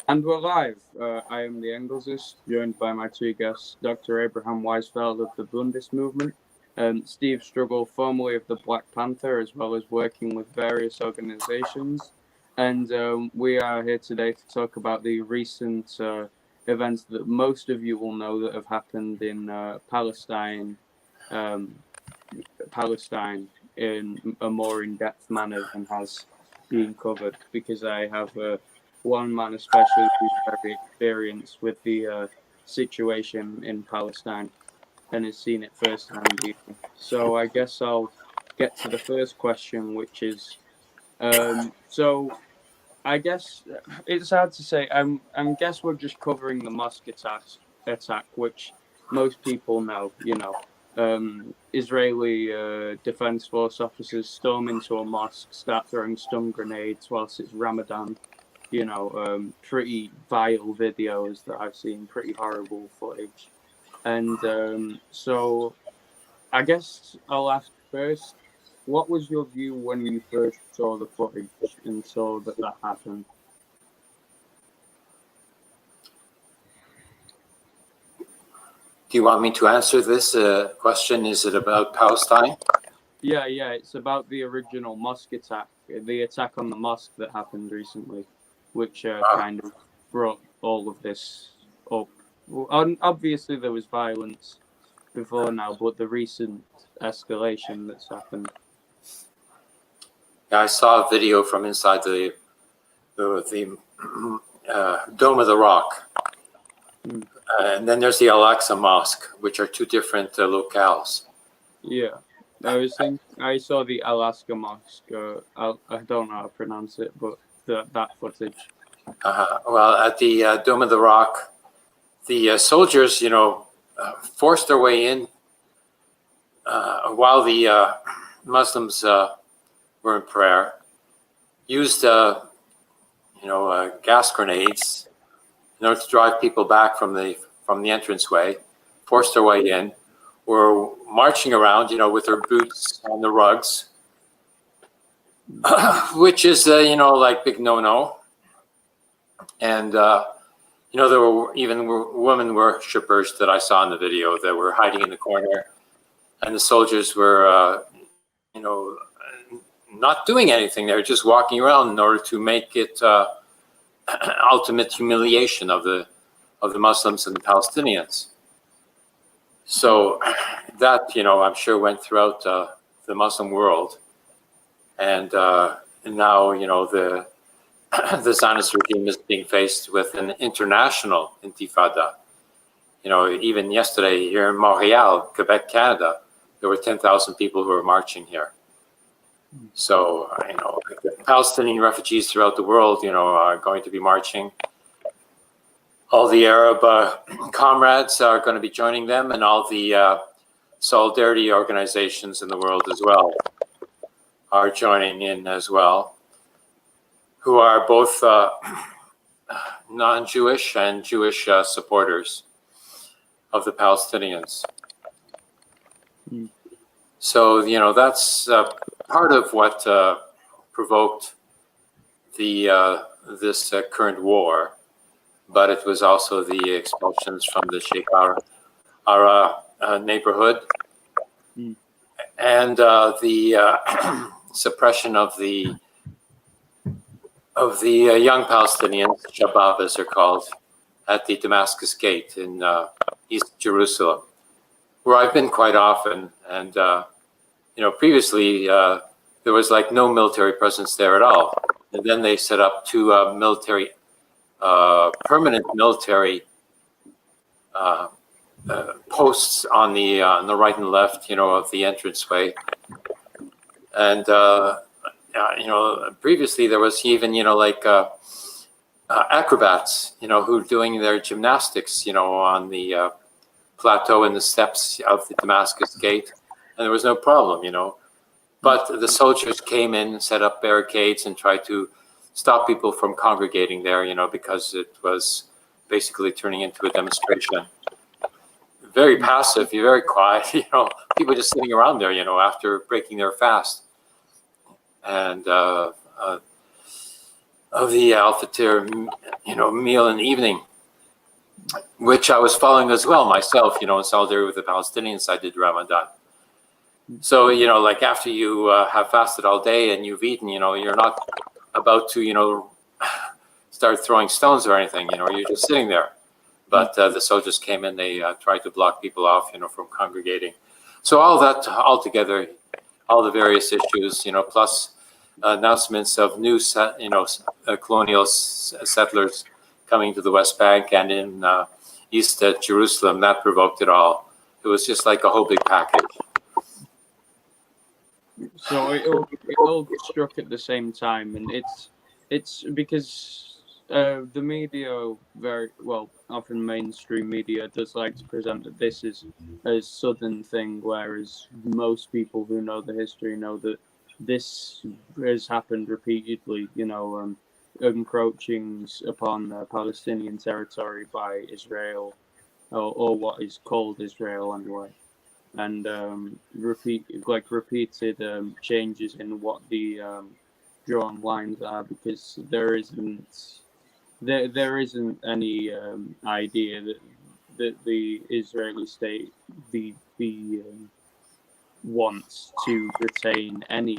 And we're live. I am the Engelsist, joined by my two guests, Dr. Abraham Weizfeld of the Bundist movement, and Steve Struggle, formerly of the Black Panther, as well as working with various organizations. And we are here today to talk about the recent events that most of you will know that have happened in Palestine, Palestine in a more in-depth manner than has been covered, because I have one man especially who's very experienced with the situation in Palestine and has seen it firsthand. So I guess I'll get to the first question, which is, so I guess it's hard to say. I guess we're just covering the mosque attack, which most people know. Israeli Defense Force officers storm into a mosque, start throwing stun grenades whilst it's Ramadan. Pretty vile videos that I've seen, pretty horrible footage. And so I guess I'll ask first, what was your view when you first saw the footage and saw that happened? Do you want me to answer this question? Is it about Palestine? Yeah, it's about the original mosque attack, the attack on the mosque that happened recently, which kind of brought all of this up. Obviously, there was violence before now, but the recent escalation that's happened. Yeah, I saw a video from inside the Dome of the Rock. And then there's the Al-Aqsa Mosque, which are two different locales. Yeah, I saw the Al-Aqsa Mosque. I don't know how to pronounce it, but that footage. Well, at the Dome of the Rock, the soldiers, forced their way in while the Muslims were in prayer, used, gas grenades in order to drive people back from the entranceway, forced their way in, were marching around, with their boots on the rugs, which is, like big no-no. And, there were even women worshippers that I saw in the video that were hiding in the corner, and the soldiers were, not doing anything. They were just walking around in order to make it ultimate humiliation of the Muslims and the Palestinians. So that, I'm sure went throughout the Muslim world. And now, the Zionist regime is being faced with an international intifada. Even yesterday here in Montreal, Quebec, Canada, there were 10,000 people who were marching here. So, Palestinian refugees throughout the world, are going to be marching. All the Arab comrades are going to be joining them, and all the solidarity organizations in the world as well are joining in as well, who are both non-Jewish and Jewish supporters of the Palestinians. So, that's part of what provoked this current war, but it was also the expulsions from the Sheikh Jarrah neighborhood, and the suppression of the young Palestinians, Shabab as they're called, at the Damascus Gate in East Jerusalem, where I've been quite often. And, previously there was like no military presence there at all. And then they set up two permanent military posts on the right and left, of the entranceway. And, previously there was even, acrobats, who were doing their gymnastics, on the plateau and the steps of the Damascus Gate. And there was no problem, But the soldiers came in and set up barricades and tried to stop people from congregating there, because it was basically turning into a demonstration. Very passive, very quiet, people just sitting around there, after breaking their fast. And Al-Fitr, meal in the evening, which I was following as well myself, in solidarity with the Palestinians. I did Ramadan. So, like after you have fasted all day and you've eaten, you're not about to, start throwing stones or anything, you're just sitting there. But the soldiers came in, they tried to block people off, from congregating. So all that all together, all the various issues, plus announcements of new, colonial settlers coming to the West Bank and in East Jerusalem, that provoked it all. It was just like a whole big package. So it all struck at the same time, and it's because the media, very well, often mainstream media, does like to present that this is a southern thing, whereas most people who know the history know that this has happened repeatedly. Encroachings upon Palestinian territory by Israel, or what is called Israel anyway. And repeated changes in what the drawn lines are, because there isn't any idea that the Israeli state wants to retain any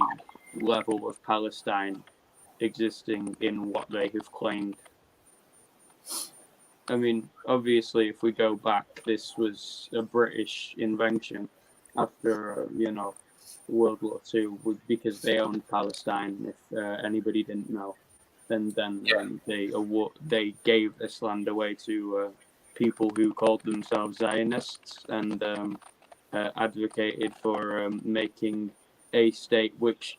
level of Palestine existing in what they have claimed. I mean, obviously, if we go back, this was a British invention after, World War II, because they owned Palestine. If anybody didn't know, then they gave this land away to people who called themselves Zionists and advocated for making a state which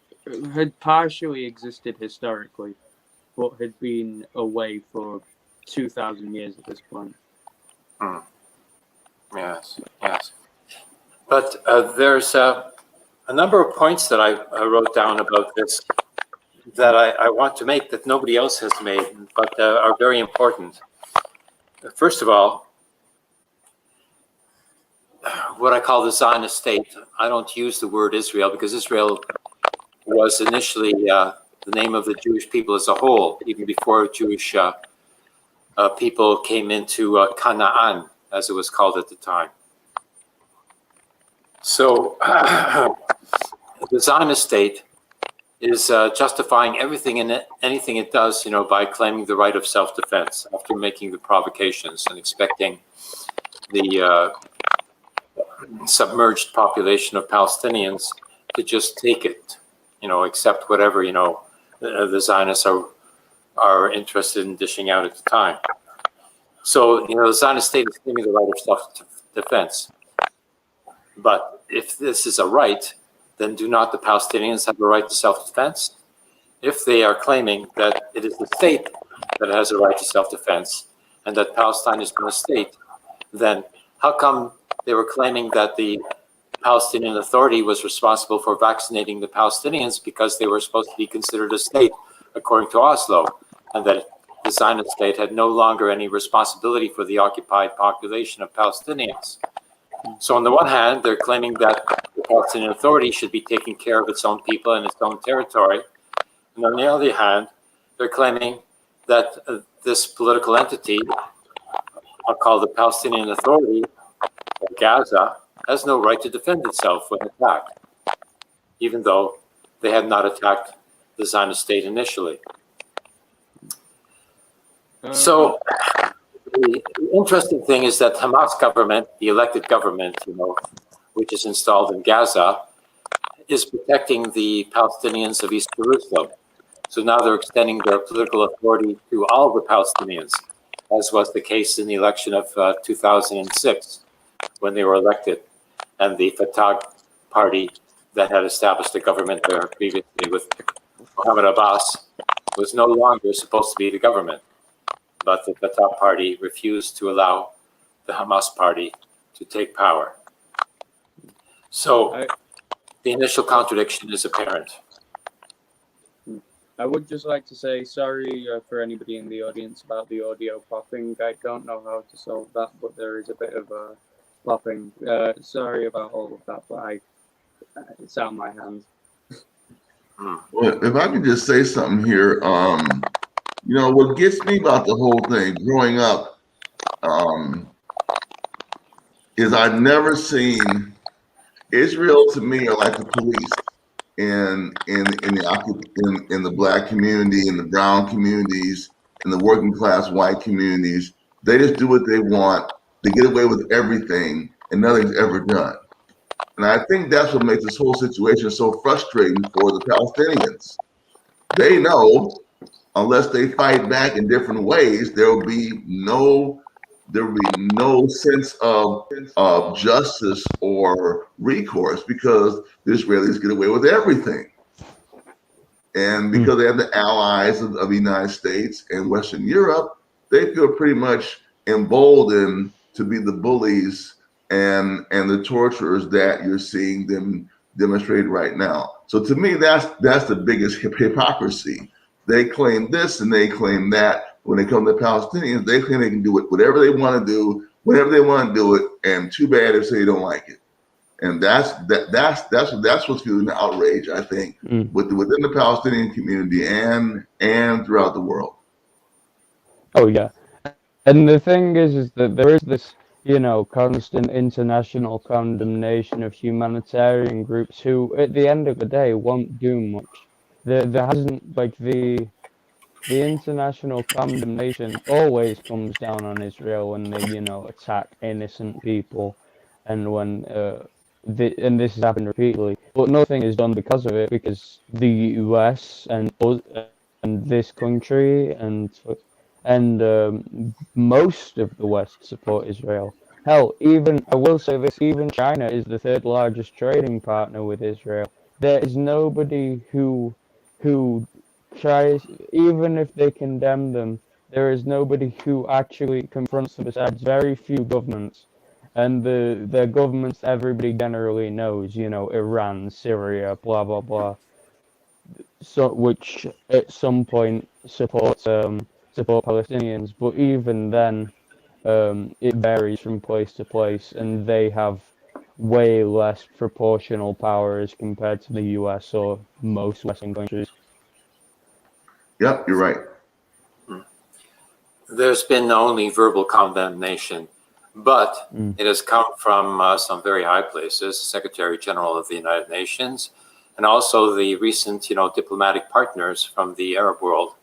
had partially existed historically, but had been away for 2,000 years at this point. Yes. But there's a number of points that I wrote down about this that I want to make that nobody else has made, but are very important. First of all, what I call the Zionist state. I don't use the word Israel because Israel was initially the name of the Jewish people as a whole, even before Jewish people came into Canaan, as it was called at the time. So the Zionist state is justifying everything and anything it does, by claiming the right of self-defense after making the provocations and expecting the submerged population of Palestinians to just take it, accept whatever, the Zionists are interested in dishing out at the time. So, the Zionist state is claiming the right of self-defense. But if this is a right, then do not the Palestinians have a right to self-defense? If they are claiming that it is the state that has a right to self-defense and that Palestine is not a state, then how come they were claiming that the Palestinian Authority was responsible for vaccinating the Palestinians because they were supposed to be considered a state according to Oslo, and that the Zionist state had no longer any responsibility for the occupied population of Palestinians? So on the one hand, they're claiming that the Palestinian Authority should be taking care of its own people and its own territory. And on the other hand, they're claiming that this political entity, I'll call the Palestinian Authority, or Gaza, has no right to defend itself when attacked, even though they had not attacked the Zionist state initially. So the interesting thing is that Hamas government, the elected government, which is installed in Gaza, is protecting the Palestinians of East Jerusalem. So now they're extending their political authority to all the Palestinians, as was the case in the election of 2006, when they were elected, and the Fatah party that had established a government there previously with Mohammed Abbas was no longer supposed to be the government. But the Fatah party refused to allow the Hamas party to take power. So the initial contradiction is apparent. I would just like to say sorry for anybody in the audience about the audio popping. I don't know how to solve that, but there is a bit of a popping. Sorry about all of that, but it's out of my hands. Well, if I could just say something here, You know, what gets me about the whole thing, growing up, is I've never seen Israel. To me, are like the police in the black community, in the brown communities, in the working class white communities. They just do what they want. They get away with everything, and nothing's ever done. And I think that's what makes this whole situation so frustrating for the Palestinians. They know unless they fight back in different ways, there will be no sense of justice or recourse because the Israelis get away with everything. And because they have the allies of the United States and Western Europe, they feel pretty much emboldened to be the bullies and the torturers that you're seeing them demonstrate right now. So to me, that's the biggest hypocrisy. They claim this and they claim that. When they come to Palestinians, they claim they can do it whatever they want to do, whenever they want to do it, and too bad if they don't like it. And that's what's fueling the outrage, I think, within the Palestinian community and throughout the world. Oh yeah, and the thing is that there is this, constant international condemnation of humanitarian groups who, at the end of the day, won't do much. There hasn't the international condemnation always comes down on Israel when they, attack innocent people, and when and this has happened repeatedly, but nothing is done because of it, because the US and this country and most of the West support Israel. Hell, I will say this, even China is the third largest trading partner with Israel. There is nobody who tries, even if they condemn them, there is nobody who actually confronts them besides very few governments. And the governments everybody generally knows, Iran, Syria, blah, blah, blah. So, which at some point support Palestinians, but even then, it varies from place to place, and they have way less proportional power as compared to the US or most Western countries. Yep, you're right. There's been only verbal condemnation, but it has come from some very high places, Secretary General of the United Nations, and also the recent, diplomatic partners from the Arab world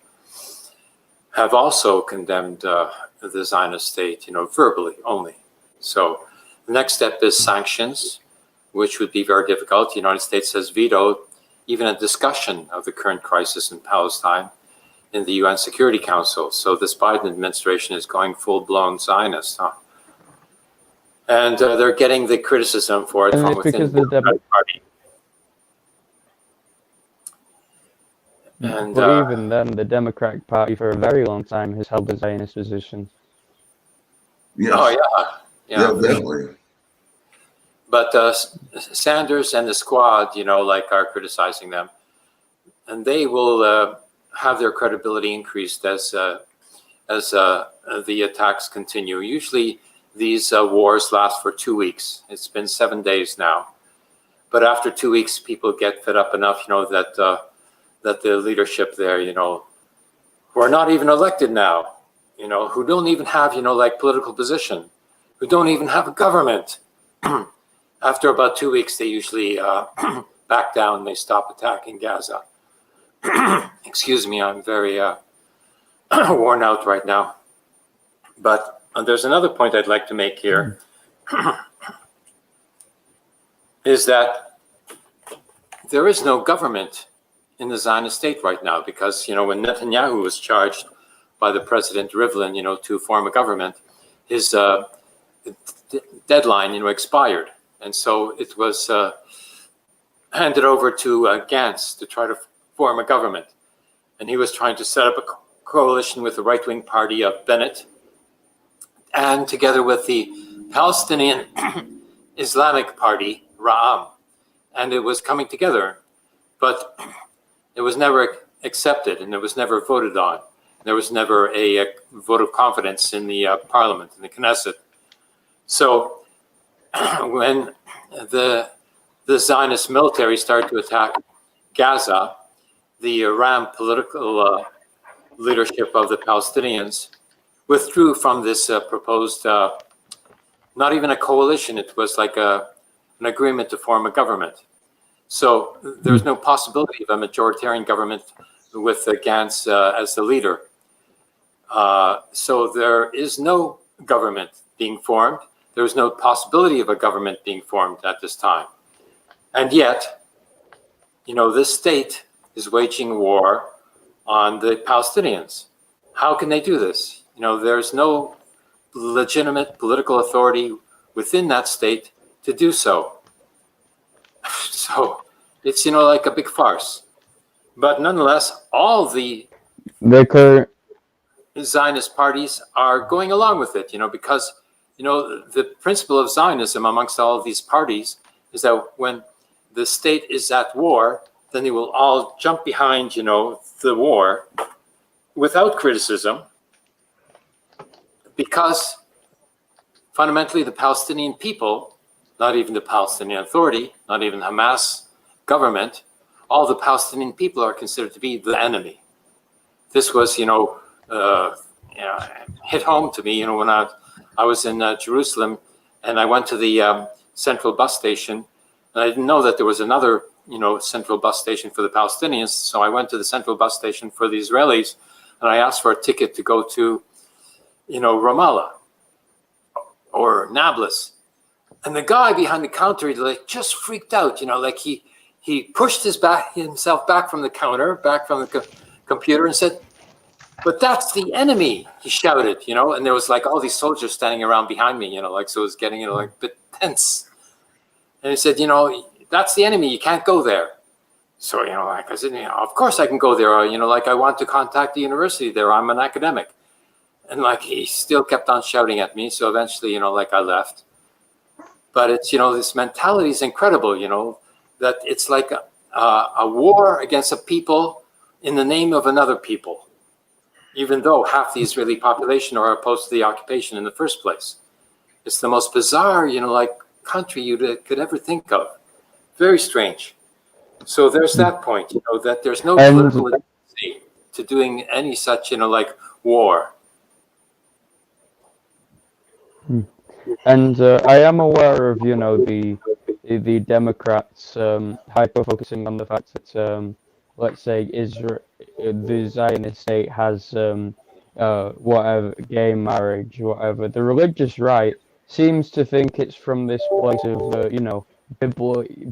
have also condemned the Zionist state, verbally only. So the next step is sanctions, which would be very difficult. The United States has vetoed even a discussion of the current crisis in Palestine in the UN Security Council. So this Biden administration is going full-blown Zionist, and they're getting the criticism for it from within the Democratic Party. And but even then, the Democratic Party for a very long time has held the Zionist position. Yes. Oh yeah, definitely. But Sanders and the squad, are criticizing them, and they will have their credibility increased as the attacks continue. Usually, these wars last for 2 weeks. It's been 7 days now, but after 2 weeks, people get fed up enough, that the leadership there, who are not even elected now, who don't even have, political position, who don't even have a government. After about 2 weeks, they usually back down. They stop attacking Gaza. Excuse me, I'm very worn out right now. But there's another point I'd like to make here, is that there is no government in the Zionist state right now, because, when Netanyahu was charged by the President Rivlin, to form a government, his deadline, expired. And so it was handed over to Gantz to try to form a government. And he was trying to set up a coalition with the right-wing party of Bennett, and together with the Palestinian Islamic Party, Ra'am. And it was coming together, but it was never accepted, and it was never voted on. There was never a vote of confidence in the parliament, in the Knesset. So when the Zionist military started to attack Gaza, the Ra'am political leadership of the Palestinians withdrew from this proposed, not even a coalition, it was like an agreement to form a government. So there's no possibility of a majoritarian government with Gantz as the leader. So there is no government being formed. There is no possibility of a government being formed at this time. And yet, this state is waging war on the Palestinians. How can they do this? There's no legitimate political authority within that state to do so. So it's, like a big farce. But nonetheless, all the Zionist parties are going along with it, because, the principle of Zionism amongst all of these parties is that when the state is at war, then they will all jump behind, the war without criticism, because fundamentally the Palestinian people, not even the Palestinian Authority, not even Hamas government, all the Palestinian people are considered to be the enemy. This was, hit home to me, when I was in Jerusalem, and I went to the central bus station, and I didn't know that there was another, central bus station for the Palestinians. So I went to the central bus station for the Israelis, and I asked for a ticket to go to, Ramallah or Nablus. And the guy behind the counter, just freaked out, like he pushed himself back from the counter, back from the computer, and said, "But that's the enemy," he shouted, and there was all these soldiers standing around behind me, so it was getting, a bit tense. And he said, "That's the enemy, you can't go there." So, I said, of course I can go there, I want to contact the university there, I'm an academic. And he still kept on shouting at me, so eventually, I left. But it's, this mentality is incredible, that it's like a war against a people in the name of another people, even though half the Israeli population are opposed to the occupation in the first place. It's the most bizarre, country you could ever think of. Very strange. So there's that point, that there's no political legitimacy to doing any such, war. And I am aware of, the Democrats hyper-focusing on the fact that, let's say, Israel, the Zionist state has whatever, gay marriage, whatever. The religious right seems to think it's from this place of,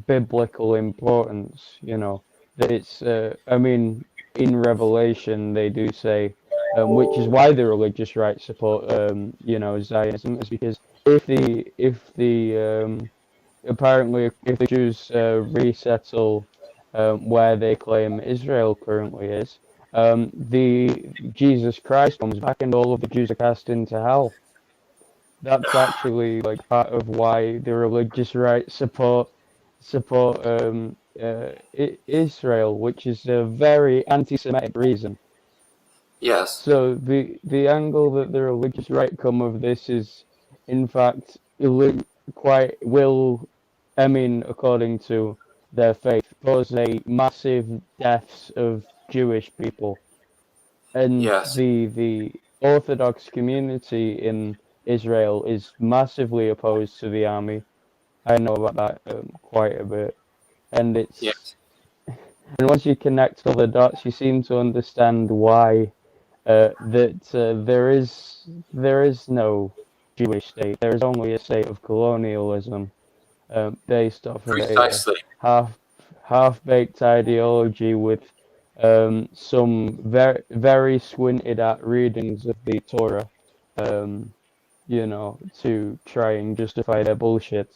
biblical importance, that it's, in Revelation they do say, which is why the religious right support, Zionism, is because if the apparently if the Jews resettle where they claim Israel currently is, the Jesus Christ comes back and all of the Jews are cast into hell. That's actually part of why the religious right support Israel, which is a very anti-Semitic reason. Yes. So the angle that the religious right come of this is, in fact, according to their faith, cause a massive deaths of Jewish people, and Yes. the Orthodox community in Israel is massively opposed to the army. I know about that quite a bit, and it's Yes. and once you connect all the dots, you seem to understand why there is no Jewish state. There is only a state of colonialism based off of Precisely. a half-baked ideology with some very squinted at readings of the Torah, to try and justify their bullshit.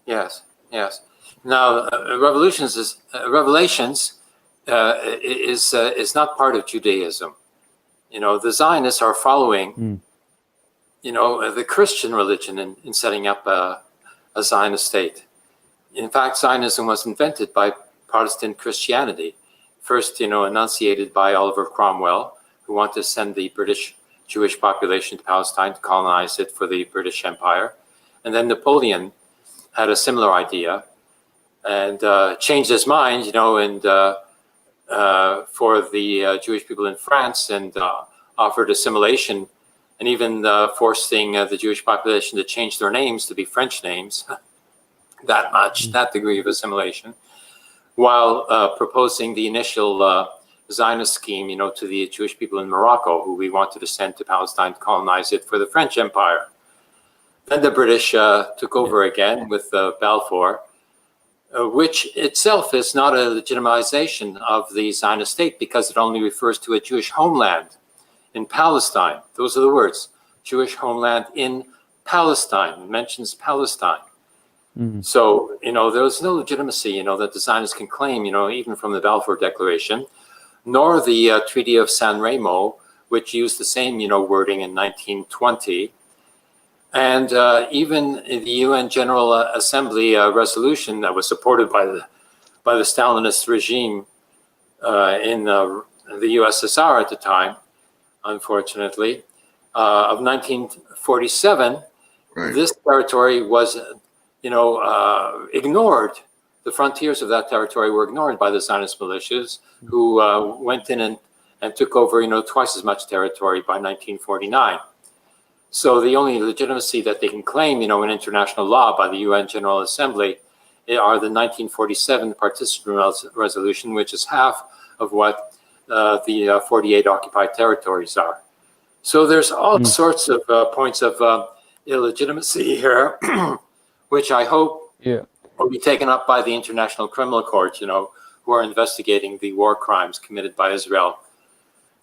Yes. Yes. Now, Revelations is not part of Judaism. The Zionists are following, the Christian religion in setting up a Zionist state. In fact, Zionism was invented by Protestant Christianity, first, enunciated by Oliver Cromwell, who wanted to send the British Jewish population to Palestine to colonize it for the British Empire. And then Napoleon had a similar idea and changed his mind, and for the Jewish people in France and offered assimilation and even forcing the Jewish population to change their names to be French names, that degree of assimilation, while proposing the initial Zionist scheme, to the Jewish people in Morocco, who we wanted to send to Palestine to colonize it for the French Empire. Then the British took over again with Balfour, which itself is not a legitimization of the Zionist state because it only refers to a Jewish homeland in Palestine. Those are the words, Jewish homeland in Palestine. It mentions Palestine. So, there's no legitimacy, that the Zionists can claim, even from the Balfour Declaration, nor the Treaty of San Remo, which used the same, wording in 1920. And even the UN General Assembly resolution that was supported by the Stalinist regime in the USSR at the time, unfortunately, of 1947, Right. this territory was, ignored. The frontiers of that territory were ignored by the Zionist militias, who went in and took over, twice as much territory by 1949. So the only legitimacy that they can claim, in international law by the UN General Assembly are the 1947 Participant Resolution, which is half of what the 48 occupied territories are. So there's all sorts of points of illegitimacy here, which I hope will be taken up by the International Criminal Court, who are investigating the war crimes committed by Israel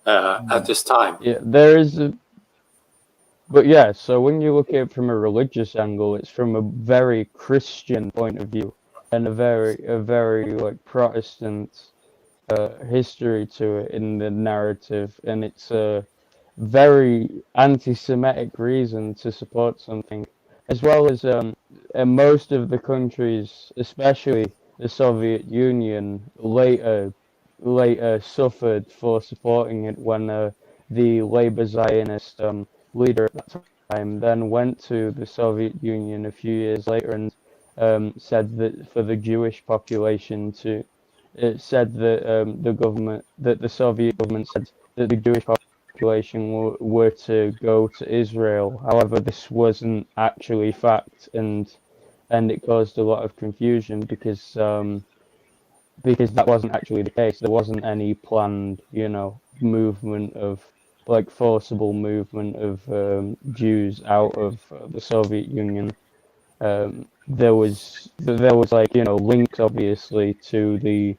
at this time. Yeah, there is a... But yeah, so when you look at it from a religious angle, it's from a very Christian point of view and a very like Protestant history to it in the narrative, and it's a very anti-Semitic reason to support something, as well as most of the countries, especially the Soviet Union, later suffered for supporting it when the Labour Zionist leader at that time then went to the Soviet Union a few years later and said that for the Jewish population to, it said that the Soviet government said that the Jewish population were to go to Israel. However, this wasn't actually fact, and it caused a lot of confusion because that wasn't actually the case. There wasn't any planned, movement of forcible movement of Jews out of the Soviet Union. There was links obviously to the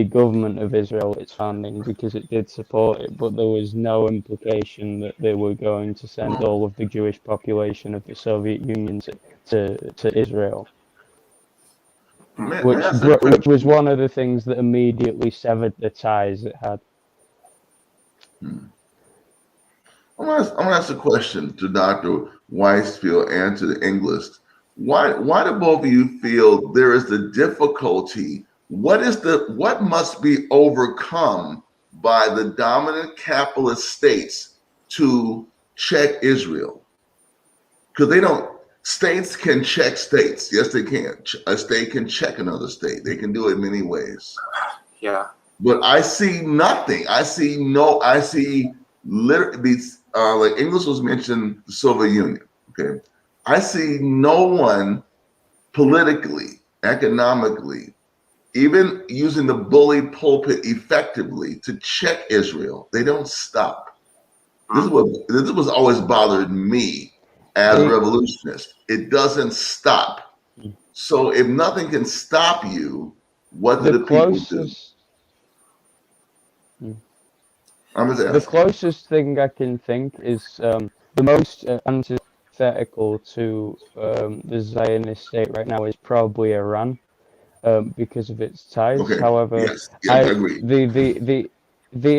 government of Israel, its founding, because it did support it, but there was no implication that they were going to send all of the Jewish population of the Soviet Union to Israel. Which was one of the things that immediately severed the ties it had. I'm gonna ask a question to Dr. Weizfeld and to the Engelsist. Why do both of you feel there is the difficulty? What must be overcome by the dominant capitalist states to check Israel? Because states can check states. Yes, they can. A state can check another state. They can do it many ways. Yeah. But I see nothing. I see literally, like English was mentioned, the Soviet Union. Okay, I see no one politically, economically, even using the bully pulpit effectively to check Israel. They don't stop. This is what's always bothered me as a revolutionist. It doesn't stop. So if nothing can stop you, what do the people do? The closest thing I can think is the most antithetical to the Zionist state right now is probably Iran, because of its ties. Okay. However, yes, I agree. The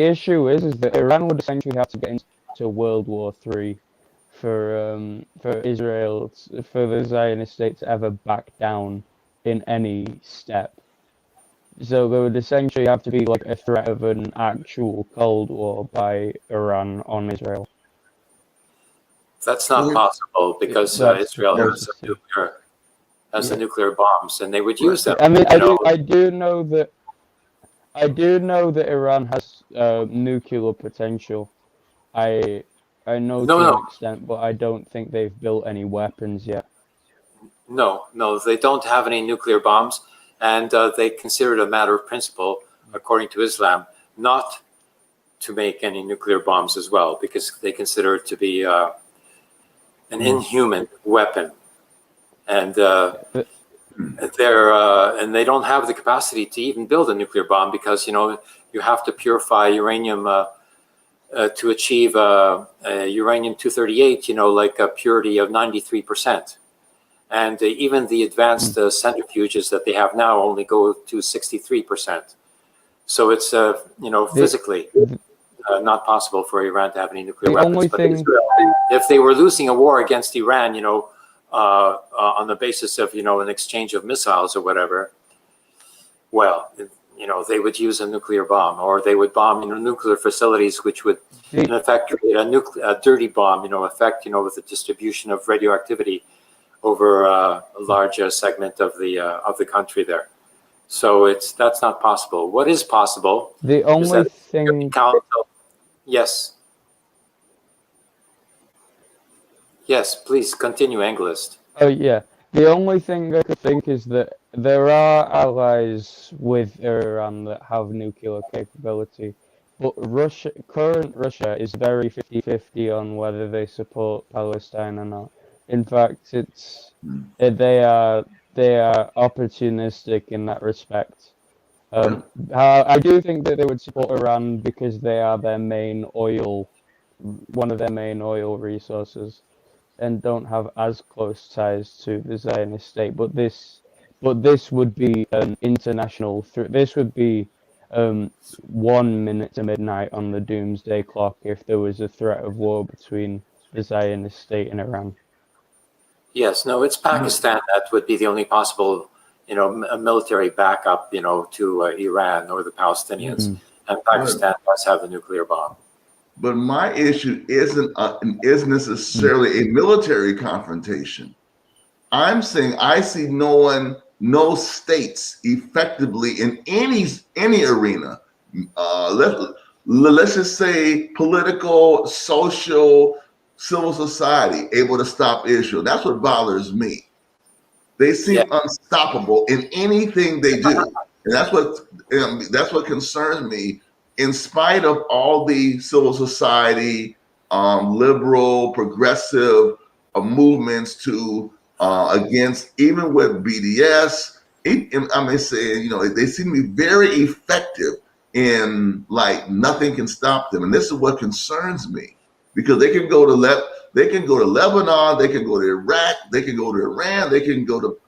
issue is that Iran would essentially have to get into World War III for Israel, for the Zionist state to ever back down in any step. So there would essentially have to be like a threat of an actual Cold War by Iran on Israel. That's not possible because Israel has the nuclear bombs, and they would use them. I mean, I do know that I do know that Iran has nuclear potential. I know No, to an no, extent, but I don't think they've built any weapons yet. no, they don't have any nuclear bombs, and they consider it a matter of principle, according to Islam, not to make any nuclear bombs as well, because they consider it to be an inhuman weapon, and and they don't have the capacity to even build a nuclear bomb, because you have to purify uranium to achieve uranium-238, like a purity of 93%. And even the advanced centrifuges that they have now only go to 63%. So it's, physically not possible for Iran to have any nuclear weapons. But Israel, if they were losing a war against Iran, on the basis of, an exchange of missiles or whatever, well, they would use a nuclear bomb, or they would bomb, nuclear facilities, which would, in effect, create a dirty bomb, effect, with the distribution of radioactivity over a large segment of the country there. So that's not possible. What is possible? The only thing. Yes. Yes, please continue, Engelsist. Oh yeah. The only thing I could think is that there are allies with Iran that have nuclear capability, but current Russia is very 50-50 on whether they support Palestine or not. In fact, they are opportunistic in that respect. I do think that they would support Iran because they are one of their main oil resources, and don't have as close ties to the Zionist state. But this would be an international. This would be 1 minute to midnight on the doomsday clock if there was a threat of war between the Zionist state and Iran. Yes, no, it's Pakistan that would be the only possible, military backup, to Iran or the Palestinians. And Pakistan does have a nuclear bomb. But my issue isn't necessarily a military confrontation. I'm saying I see no states effectively in any arena. Let's just say political, social, civil society able to stop Israel. That's what bothers me. They seem unstoppable in anything they do, and that's what concerns me. In spite of all the civil society, liberal, progressive movements to against, even with BDS, I may say, they seem to be very effective in nothing can stop them, and this is what concerns me, because they can go to Lebanon, they can go to Iraq, they can go to Iran, they can go to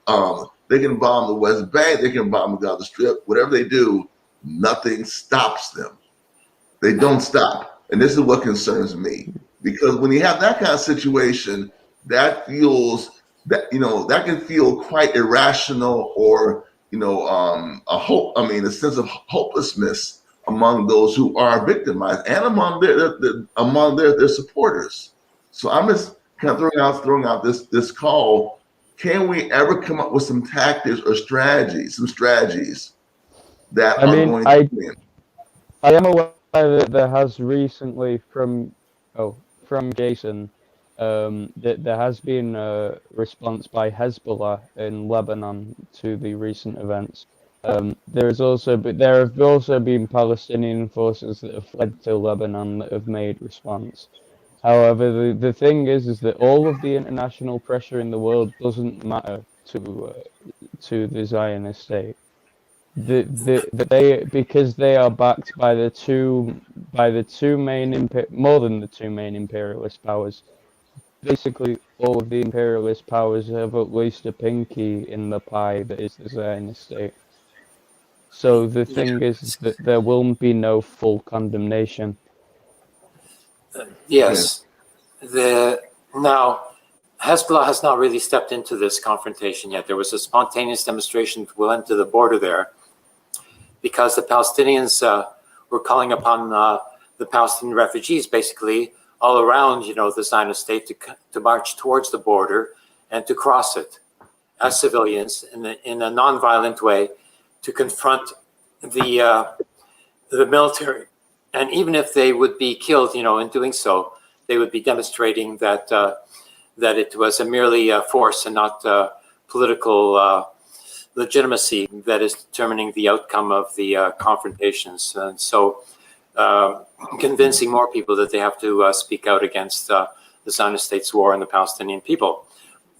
they can bomb the West Bank, they can bomb the Gaza Strip, whatever they do, nothing stops them. They don't stop. And this is what concerns me, because when you have that kind of situation, that feels that can feel quite irrational, or a sense of hopelessness among those who are victimized and among their supporters. So I'm just kind of throwing out this call. Can we ever come up with some tactics or strategies that are going to win? I am aware that there has recently from Jason that there has been a response by Hezbollah in Lebanon to the recent events. There have also been Palestinian forces that have fled to Lebanon that have made response. However, the thing is that all of the international pressure in the world doesn't matter to the Zionist state. Because they are backed by more than the two main imperialist powers. Basically, all of the imperialist powers have at least a pinky in the pie that is the Zionist state. So the thing is that there will be no full condemnation. Yes. Now, Hezbollah has not really stepped into this confrontation yet. There was a spontaneous demonstration to went to the border there, because the Palestinians were calling upon the Palestinian refugees, basically all around, the Zionist state, to march towards the border and to cross it as civilians in a non-violent way, to confront the the military. And even if they would be killed, in doing so, they would be demonstrating that that it was merely a force and not political legitimacy that is determining the outcome of the confrontations. And so convincing more people that they have to speak out against the Zionist state's war on the Palestinian people.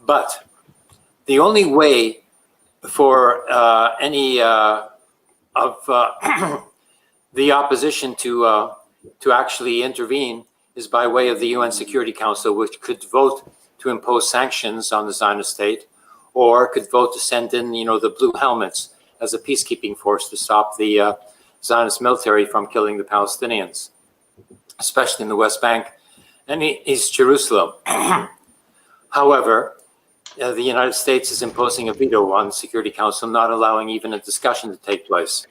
But the only way for any of the opposition to actually intervene is by way of the UN Security Council, which could vote to impose sanctions on the Zionist state, or could vote to send in, the blue helmets as a peacekeeping force to stop the Zionist military from killing the Palestinians, especially in the West Bank and East Jerusalem. However, the United States is imposing a veto on the Security Council, not allowing even a discussion to take place.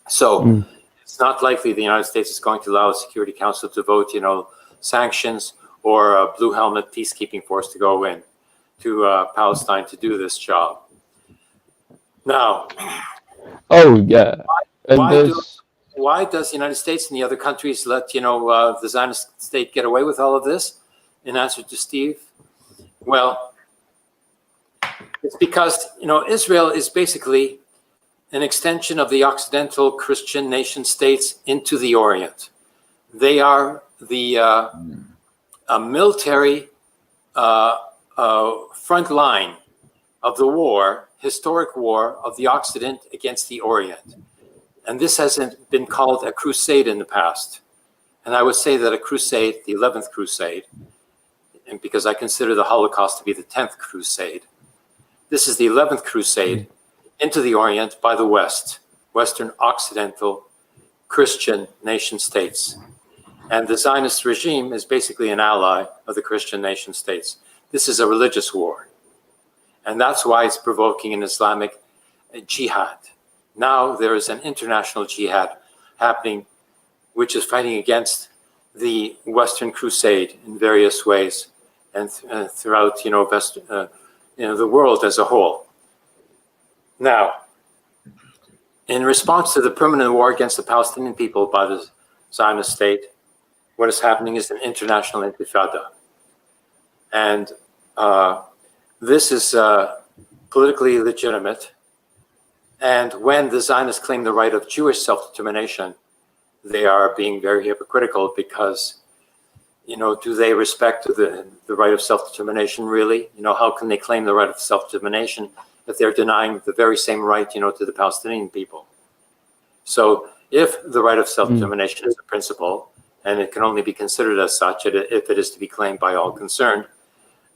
So it's not likely the United States is going to allow the Security Council to vote, sanctions or a blue helmet peacekeeping force to go in to Palestine to do this job. Now, why does the United States and the other countries let the Zionist state get away with all of this? In answer to Steve, well, it's because Israel is basically an extension of the Occidental Christian nation states into the Orient. They are the military front line of the war, historic war of the Occident against the Orient. And this hasn't been called a crusade in the past. And I would say that a crusade, the 11th crusade, and because I consider the Holocaust to be the 10th crusade, this is the 11th crusade into the Orient by the West, Western Occidental Christian nation states. And the Zionist regime is basically an ally of the Christian nation states. This is a religious war. And that's why it's provoking an Islamic jihad. Now there is an international jihad happening, which is fighting against the Western crusade in various ways and throughout, the world as a whole. Now, in response to the permanent war against the Palestinian people by the Zionist state, what is happening is an international intifada. And this is politically legitimate. And when the Zionists claim the right of Jewish self-determination, they are being very hypocritical because, do they respect the right of self-determination really? How can they claim the right of self-determination if they're denying the very same right, to the Palestinian people? So if the right of self-determination is a principle, and it can only be considered as such if it is to be claimed by all concerned,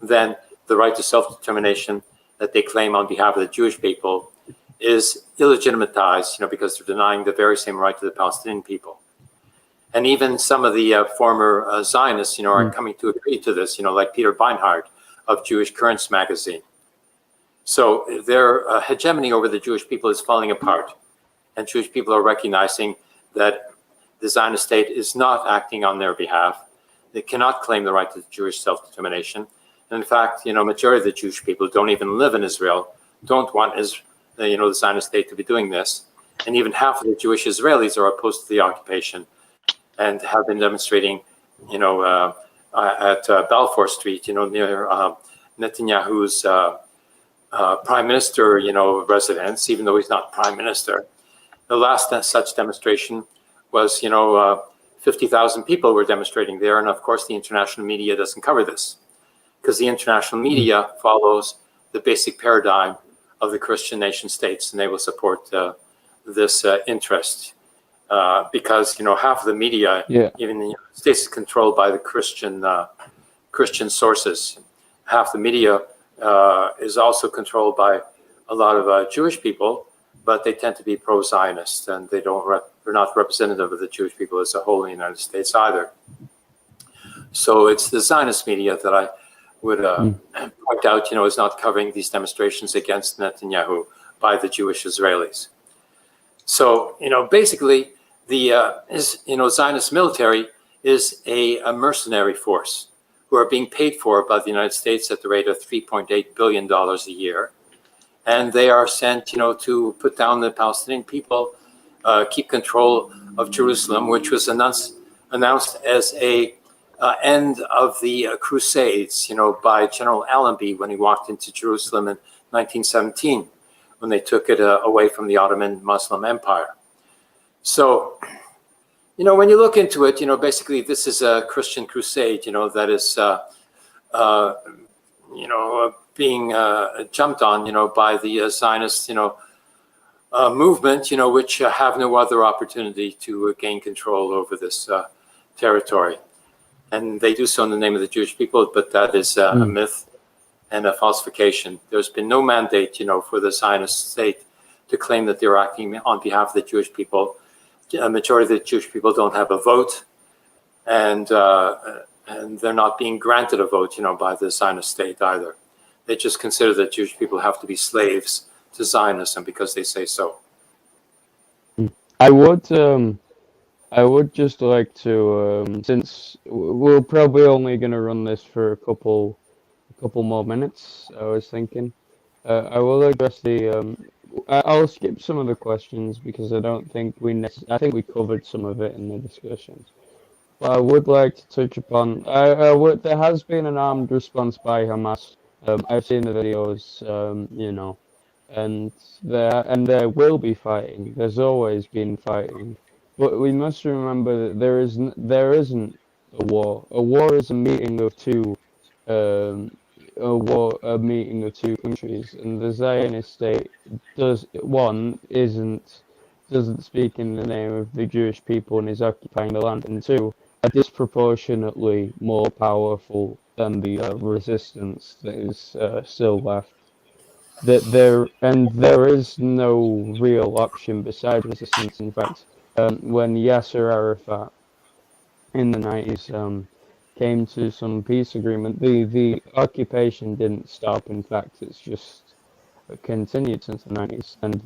then the right to self-determination that they claim on behalf of the Jewish people is illegitimatized, because they're denying the very same right to the Palestinian people. And even some of the former Zionists, are coming to agree to this, like Peter Beinhardt of Jewish Currents magazine. So their hegemony over the Jewish people is falling apart. And Jewish people are recognizing that the Zionist state is not acting on their behalf. They cannot claim the right to Jewish self-determination. And in fact, majority of the Jewish people don't even live in Israel, don't want the Zionist state to be doing this. And even half of the Jewish Israelis are opposed to the occupation and have been demonstrating, at Balfour Street, near Netanyahu's prime minister, residence, even though he's not prime minister. The last such demonstration was, 50,000 people were demonstrating there. And of course, the international media doesn't cover this because the international media follows the basic paradigm of the Christian nation states, and they will support this interest because, half of the media, even in the United States, is controlled by the Christian sources. Half the media is also controlled by a lot of Jewish people, but they tend to be pro-Zionist, and they're not representative of the Jewish people as a whole in the United States either. So it's the Zionist media that I would point out, is not covering these demonstrations against Netanyahu by the Jewish Israelis. So, basically, the Zionist military is a mercenary force who are being paid for by the United States at the rate of $3.8 billion a year. And they are sent, to put down the Palestinian people keep control of Jerusalem, which was announced as a end of the Crusades, by General Allenby when he walked into Jerusalem in 1917, when they took it away from the Ottoman Muslim Empire. So, when you look into it, basically this is a Christian crusade, that is, being jumped on, by the Zionist, movement, which have no other opportunity to gain control over this territory. And they do so in the name of the Jewish people, but that is a myth and a falsification. There's been no mandate, for the Zionist state to claim that they're acting on behalf of the Jewish people. A majority of the Jewish people don't have a vote, and they're not being granted a vote, by the Zionist state either. They just consider that Jewish people have to be slaves to Zionism because they say so. I would just like to, since we're probably only going to run this for a couple more minutes, I was thinking, I will address the. I'll skip some of the questions because I don't think I think we covered some of it in the discussions. But I would like to touch upon. There has been an armed response by Hamas. I've seen the videos. And there will be fighting. There's always been fighting. But we must remember that there isn't a war. A war is a meeting of two, a meeting of two countries, and the Zionist state doesn't speak in the name of the Jewish people and is occupying the land, and two, are disproportionately more powerful than the resistance that is still left. There is no real option besides resistance. In fact, when Yasser Arafat in the 90s came to some peace agreement, the occupation didn't stop. In fact, it's just continued since the 90s, and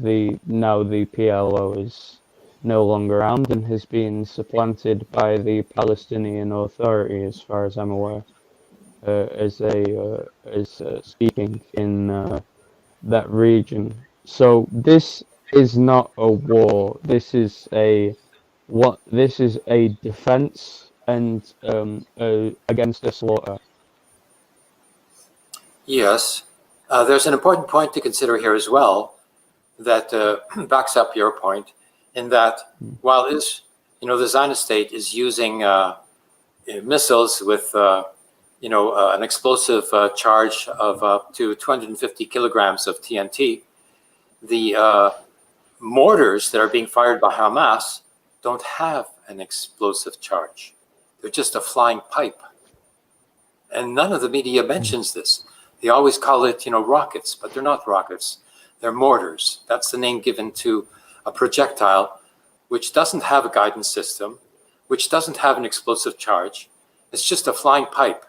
now the PLO is no longer around and has been supplanted by the Palestinian Authority, as far as I'm aware, as speaking in that region. So this is not a war. This is a defense and against the slaughter. Yes, there's an important point to consider here as well that backs up your point, in that while the Zionist state is using missiles with an explosive charge of up to 250 kilograms of TNT, the mortars that are being fired by Hamas don't have an explosive charge. They're just a flying pipe. And none of the media mentions this. They always call it, rockets, but they're not rockets. They're mortars. That's the name given to a projectile which doesn't have a guidance system, which doesn't have an explosive charge. It's just a flying pipe.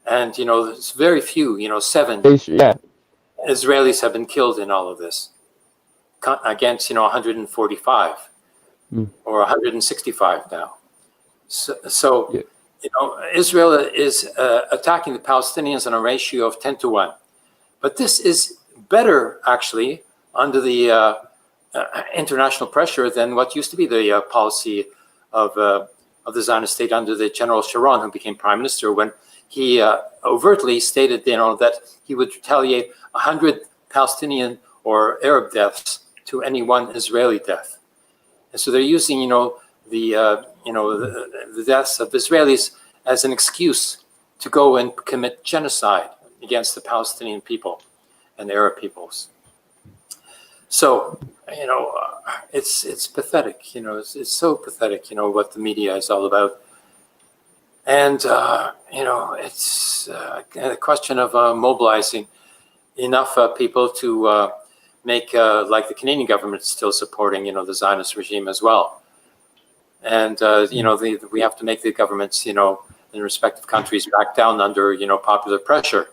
And, there's very few, 7 Israelis have been killed in all of this against, 145 or 165 now. So Israel is attacking the Palestinians on a ratio of 10 to 1. But this is better, actually, under the international pressure than what used to be the policy of the Zionist state under the General Sharon, who became prime minister, when he overtly stated, that he would retaliate 100 Palestinian or Arab deaths to any one Israeli death. And so they're using, the deaths of Israelis as an excuse to go and commit genocide against the Palestinian people and Arab peoples. So, it's pathetic. It's so pathetic. What the media is all about. And, it's a question of mobilizing enough people to make, like the Canadian government is still supporting, the Zionist regime as well. And, we have to make the governments, in respective countries back down under, popular pressure,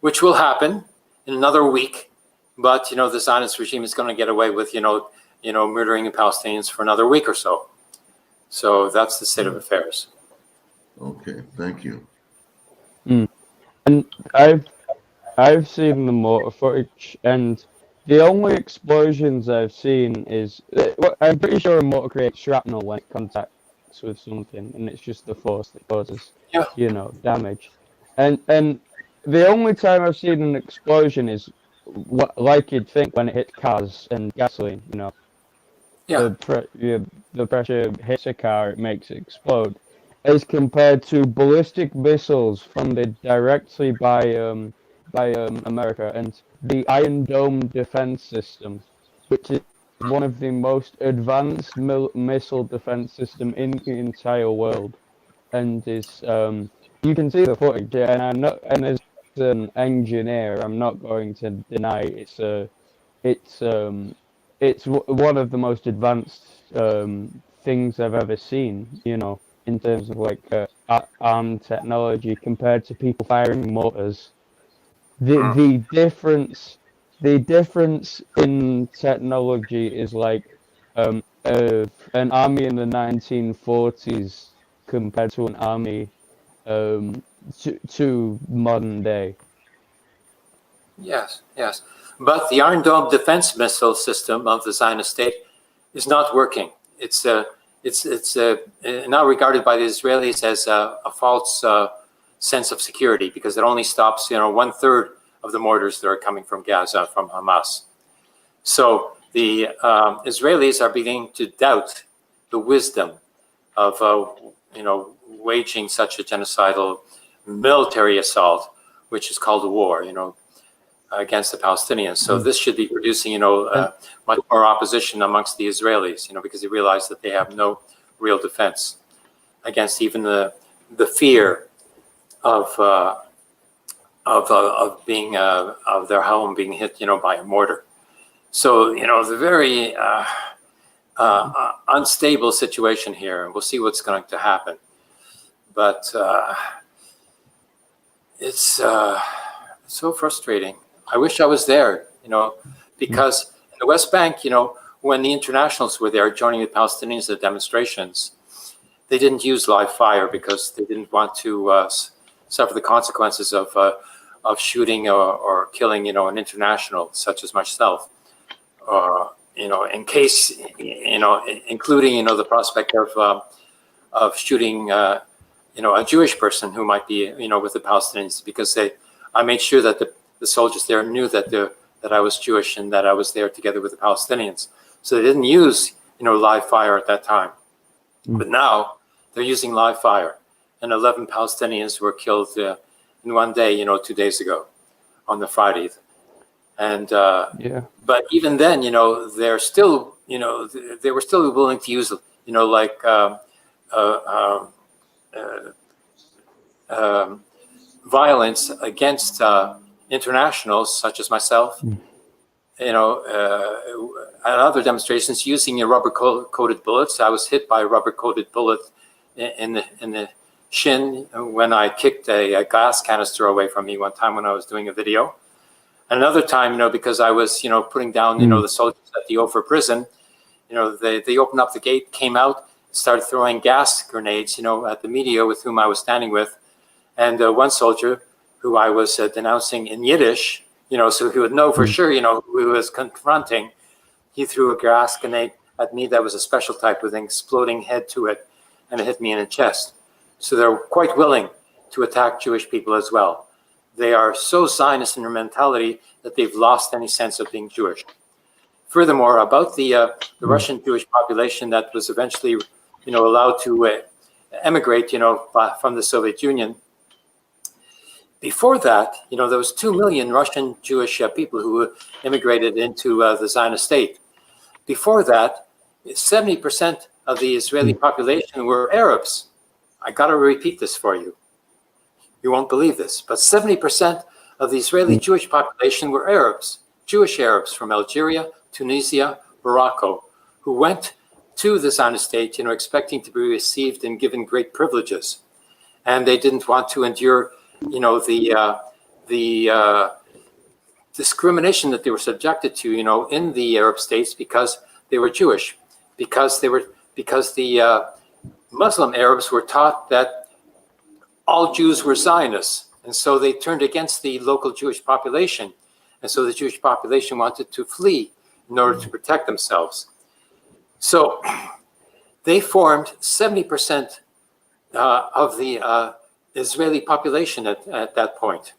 which will happen in another week. But, the Zionist regime is going to get away with, murdering the Palestinians for another week or so. So that's the state of affairs. Okay, thank you. And I've seen the mortar footage, and The only explosions I've seen is well, I'm pretty sure a mortar creates shrapnel when it contacts with something, and it's just the force that causes, Yeah. damage. And the only time I've seen an explosion is like you'd think when it hits cars and gasoline. Yeah. The pressure hits a car, it makes it explode. As compared to ballistic missiles funded directly by America and the Iron Dome defense system, which is one of the most advanced missile defense system in the entire world, and is you can see the footage, and I'm not, and as an engineer, I'm not going to deny it's one of the most advanced things I've ever seen, in terms of like armed technology compared to people firing mortars. The difference in technology is like an army in the 1940s compared to an army to modern day. Yes, yes. But the Iron Dome defense missile system of the Zionist state is not working. It's now regarded by the Israelis as a false sense of security because it only stops 1/3 of the mortars that are coming from Gaza from Hamas. So the Israelis are beginning to doubt the wisdom of waging such a genocidal military assault, which is called a war, against the Palestinians. So this should be producing, much more opposition amongst the Israelis, because they realize that they have no real defense against even the fear of being of their home being hit, by a mortar. So the very unstable situation here, and we'll see what's going to happen. But it's so frustrating. I wish I was there, because in the West Bank, when the internationals were there joining the Palestinians at demonstrations, they didn't use live fire because they didn't want to suffer the consequences of shooting or killing, an international such as myself, in case, including, the prospect of shooting, a Jewish person who might be, with the Palestinians, because I made sure that the soldiers there knew that I was Jewish and that I was there together with the Palestinians. So they didn't use, live fire at that time. But now they're using live fire. And 11 Palestinians were killed in one day, 2 days ago on the Friday. And but even then, they're still, they were still willing to use, violence against internationals such as myself, at other demonstrations using rubber-coated bullets. I was hit by a rubber-coated bullet in the shin when I kicked a gas canister away from me one time when I was doing a video. Another time, because I was, putting down, the soldiers at the Ofer prison, they opened up the gate, came out, started throwing gas grenades, at the media with whom I was standing with. And one soldier who I was denouncing in Yiddish, so he would know for sure, who he was confronting, he threw a gas grenade at me that was a special type with an exploding head to it, and it hit me in the chest. So they're quite willing to attack Jewish people as well. They are so Zionist in their mentality that they've lost any sense of being Jewish. Furthermore, about the Russian Jewish population that was eventually, allowed to emigrate, from the Soviet Union. Before that, there was 2 million Russian Jewish people who immigrated into the Zionist state. Before that, 70% of the Israeli population were Arabs. I got to repeat this for you. You won't believe this, but 70% of the Israeli Jewish population were Arabs, Jewish Arabs from Algeria, Tunisia, Morocco, who went to the Zionist state, expecting to be received and given great privileges. And they didn't want to endure, the discrimination that they were subjected to, in the Arab states because they were Jewish, because the Muslim Arabs were taught that all Jews were Zionists. And so they turned against the local Jewish population. And so the Jewish population wanted to flee in order to protect themselves. So they formed 70% of the Israeli population at that point.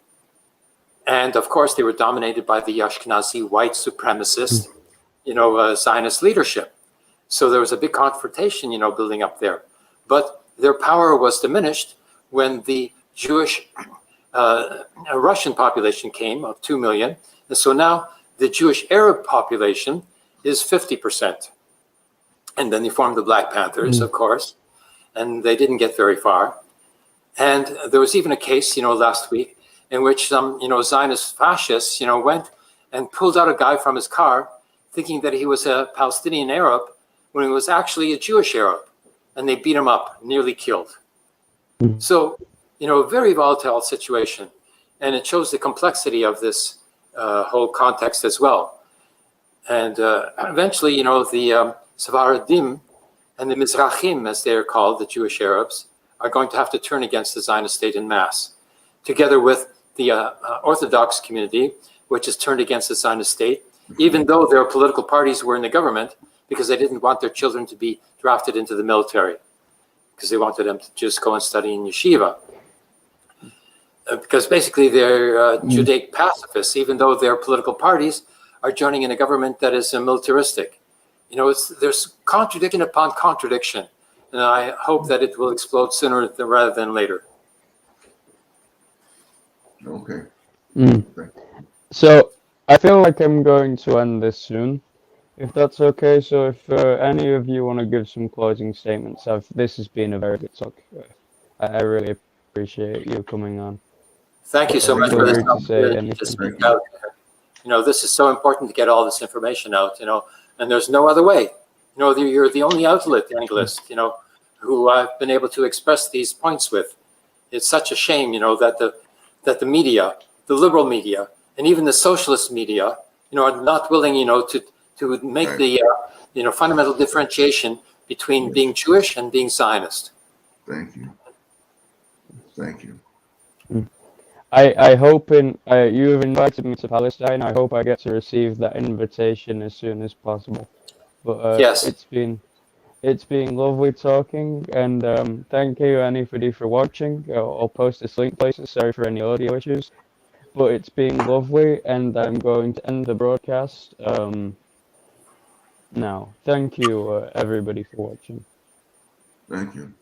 And of course, they were dominated by the Ashkenazi white supremacist, Zionist leadership. So there was a big confrontation, building up there. But their power was diminished when the Jewish Russian population came of 2 million. And so now the Jewish Arab population is 50%. And then they formed the Black Panthers, of course, and they didn't get very far. And there was even a case, last week in which some, Zionist fascists, went and pulled out a guy from his car thinking that he was a Palestinian Arab when he was actually a Jewish Arab. And they beat him up, nearly killed. So, a very volatile situation. And it shows the complexity of this whole context as well. And eventually, the Sephardim and the Mizrahim, as they are called, the Jewish Arabs, are going to have to turn against the Zionist state en masse, together with the Orthodox community, which has turned against the Zionist state, even though their political parties were in the government, because they didn't want their children to be drafted into the military, because they wanted them to just go and study in yeshiva. Because basically they're Judaic pacifists, even though their political parties are joining in a government that is militaristic. There's contradiction upon contradiction, and I hope that it will explode sooner rather than later. Okay. So I feel like I'm going to end this soon, if that's okay. So if any of you want to give some closing statements, this has been a very good talk. I really appreciate you coming on. Thank you so much for this Feel free to say opportunity to speak out. This is so important to get all this information out, and there's no other way. You're the only outlet, Engelsist, who I've been able to express these points with. It's such a shame, that the media, the liberal media, and even the socialist media, are not willing, to make the, fundamental differentiation between being Jewish and being Zionist. Thank you. Thank you. I hope you've invited me to Palestine. I hope I get to receive that invitation as soon as possible. But yes, it's been lovely talking, and thank you anybody for watching. I'll post this link places. Sorry for any audio issues, but it's been lovely, and I'm going to end the broadcast now. Thank you everybody for watching. Thank you.